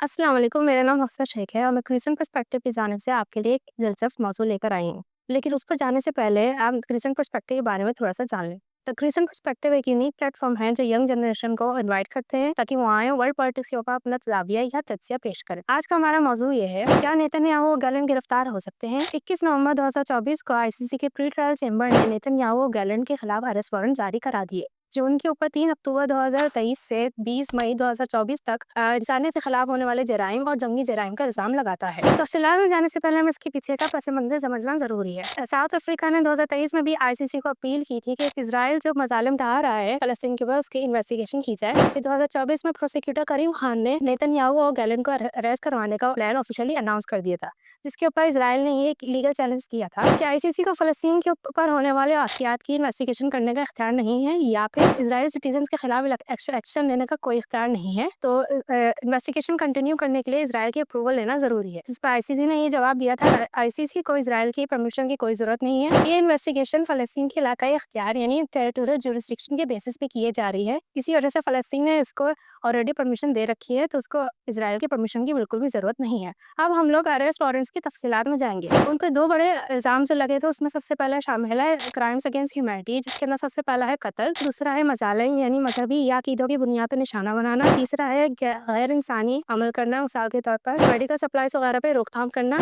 अस्सलाम वालेकुम, मेरा नाम हफ्सा शेख है और मैं क्रिश्चियन पर्सपेक्टिव की जानिब से आपके लिए एक दिलचस्प मौज़ू लेकर आई हूँ। लेकिन उस पर जाने से पहले आप क्रिश्चियन पर्सपेक्टिव के बारे में थोड़ा-सा जान लें। द क्रिश्चियन पर्सपेक्टिव एक यूनिक प्लेटफ़ॉर्म है जो यंग जनरेशन को इनवाइट करते हैं ताकि वो आएँ, वर्ल्ड पॉलिटिक्स के ऊपर अपना ज़ाविया या तज्ज़िया पेश करें। आज का हमारा मौज़ू ये है, क्या नेतन्याहू और गैलेंट गिरफ्तार हो सकते हैं? 21 नवंबर 2024 को आईसीसी के प्री ट्रायल चेंबर ने नेतन्याहू और गैलेंट के खिलाफ अरेस्ट वारंट जारी करा दिए, जो उनके ऊपर 3 अक्टूबर 2023 से 20 मई 2024 तक इंसानियत के खिलाफ होने वाले जराइम और जंगी जराइम का इल्ज़ाम लगाता है। तफ़सीलात में जाने से पहले हमें इसके पीछे का पस मंज़र समझना ज़रूरी है। साउथ अफ्रीका ने 2023 में भी आईसीसी को अपील की थी कि इज़राइल जो मज़ालिम ढा रहा है फ़लस्तीन के ऊपर, उसकी इन्वेस्टिगेशन की जाए। फिर 2024 में प्रोसिक्यूटर करीम खान ने नेतन्याहू और गैलेंट को अरेस्ट करवाने का प्लान ऑफिशियली अनाउंस कर दिया था, जिसके ऊपर इज़राइल ने ये एक लीगल चैलेंज किया था कि आईसीसी को फ़लस्तीन के ऊपर होने वाले वाक़यात की इन्वेस्टिगेशन करने का इख्तियार नहीं है, या फिर इज़राइली सिटीजन्स के खिलाफ एक्शन लेने का कोई इख्तियार नहीं है। तो इन्वेस्टिगेशन कंटिन्यू करने के लिए इज़राइल की अप्रूवल लेना ज़रूरी है। जिस पर आईसीसी ने ये जवाब दिया था, आईसीसी को इज़राइल की परमिशन की कोई ज़रूरत नहीं है। ये इन्वेस्टिगेशन फ़लस्तीन के इलाकाई इख्तियार यानी टेरिटोरियल ज्यूरिसडिक्शन के बेसिस पे किए जा रही है। इसी वजह से फ़लस्तीन ने इसको ऑलरेडी परमिशन दे रखी है, तो उसको इज़राइल की परमिशन की बिल्कुल भी ज़रूरत नहीं है। अब हम लोग अरेस्ट वारंट्स की तफ़सीलात में जाएँगे। उन पे 2 बड़े इल्ज़ाम जो लगे थे, उसमें सबसे पहला शामिल है क्राइम्स अगेंस्ट ह्यूमैनिटी, जिसके अंदर सबसे पहला है कत्ल, दूसरा है मज़ालिम यानी मज़हबी या अक़ीदों की बुनियाद पे निशाना बनाना, तीसरा है गैर इंसानी अमल करना, मिसाल के तौर पर मेडिकल सप्लाइज़ वगैरह पे रोकथाम करना,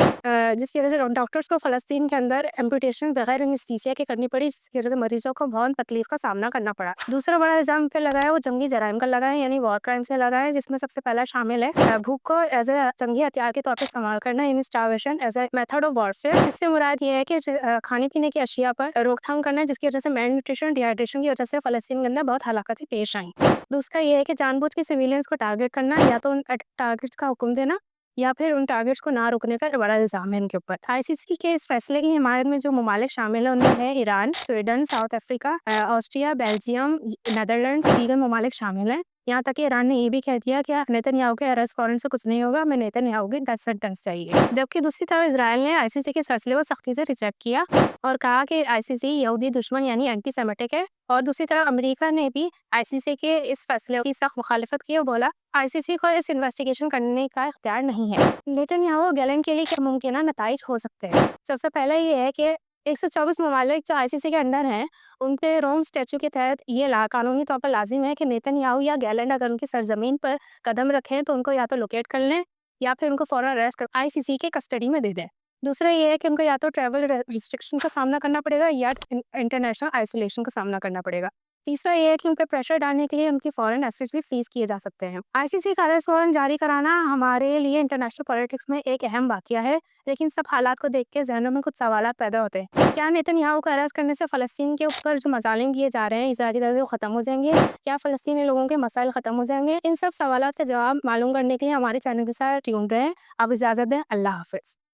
जिसकी वजह से डॉक्टर्स को फ़लस्तीन के अंदर एम्पुटेशन बगैर एनेस्थीसिया के करनी पड़ी, जिसकी वजह से मरीज़ों को बहुत तकलीफ़ का सामना करना पड़ा। दूसरा बड़ा इल्ज़ाम पे लगा है वो जंगी जराइम का लगा है, यानी वॉर क्राइम से लगा है, जिसमें सबसे पहला शामिल है भूख को एज़ अ जंगी हथियार के तौर पे इस्तेमाल करना, यानी starvation as a method of warfare. इससे मुराद ये है कि खाने-पीने की अशिया पर रोकथाम करना, जिसकी वजह से मेल न्यूट्रिशन, डिहाइड्रेशन की वजह से फ़लस्तीन के अंदर बहुत हलाकतें पेश आईं। दूसरा ये है कि जानबूझ के सिविलियंस को टारगेट करना, या तो उन टारगेट्स का हुक्म देना या फिर उन टारगेट्स को ना रोकने का बड़ा इल्ज़ाम है इनके ऊपर। आईसीसी के इस फैसले की हिमायत में जो ममालिक शामिल हैं, उनमें है Iran, Sweden, South Africa, Austria, Belgium, Netherlands, दीगर ममालिक शामिल हैं। यहाँ तक कि ईरान ने ये भी कह दिया कि नेतन्याहू के अरेस्ट वारंट से कुछ नहीं होगा, हमें नेतन्याहू की डेथ सेंटेंस चाहिए। जबकि दूसरी तरफ इज़राइल ने आईसीसी के इस फैसले को सख्ती से रिजेक्ट किया और कहा कि आईसीसी यहूदी दुश्मन यानी एंटी सेमेटिक है। और दूसरी तरफ अमेरिका ने भी आईसीसी के इस फैसले की सख्त मुखालिफत की और बोला आईसीसी को इस इन्वेस्टिगेशन करने का इख्तियार नहीं है। नेतन्याहू और गैलेंट के लिए क्या मुमकिन नताइज हो सकते हैं? सबसे पहले ये है कि 124 ममालिक जो आईसीसी के अंडर हैं, उन पे रोम स्टैच्यू के तहत ये कानूनी तौर पर लाजिम है कि नेतन्याहू या गैलेंट अगर उनकी सरजमीन पर कदम रखें तो उनको या तो लोकेट कर लें या फिर उनको फौरन अरेस्ट कर आईसीसी के कस्टडी में दे दें। दूसरा ये है कि उनको या तो ट्रैवल रिस्ट्रिक्शन का सामना करना पड़ेगा या इंटरनेशनल आइसोलेशन का सामना करना पड़ेगा। तीसरा ये है कि उन पे प्रेशर डालने के लिए उनकी फॉरेन एसेट्स भी फ्रीज किए जा सकते हैं। आईसीसी का अरेस्ट वारंट जारी कराना हमारे लिए इंटरनेशनल पॉलिटिक्स में एक अहम वाकया है, लेकिन सब हालात को देख के ज़हनों में कुछ सवालात पैदा होते हैं। क्या नेतन्याहू को अरेस्ट करने से फ़लस्तीन के ऊपर जो मज़ालिम किए जा रहे हैं इज़राइली तरफ से, वो ख़त्म हो जाएंगे? क्या फ़लस्तीनी लोगों के मसाइल ख़त्म हो जाएंगे? इन सब सवालात के जवाब मालूम करने के लिए हमारे चैनल के साथ ट्यून्ड रहें। अब इजाज़त दें। अल्लाह हाफ़िज़।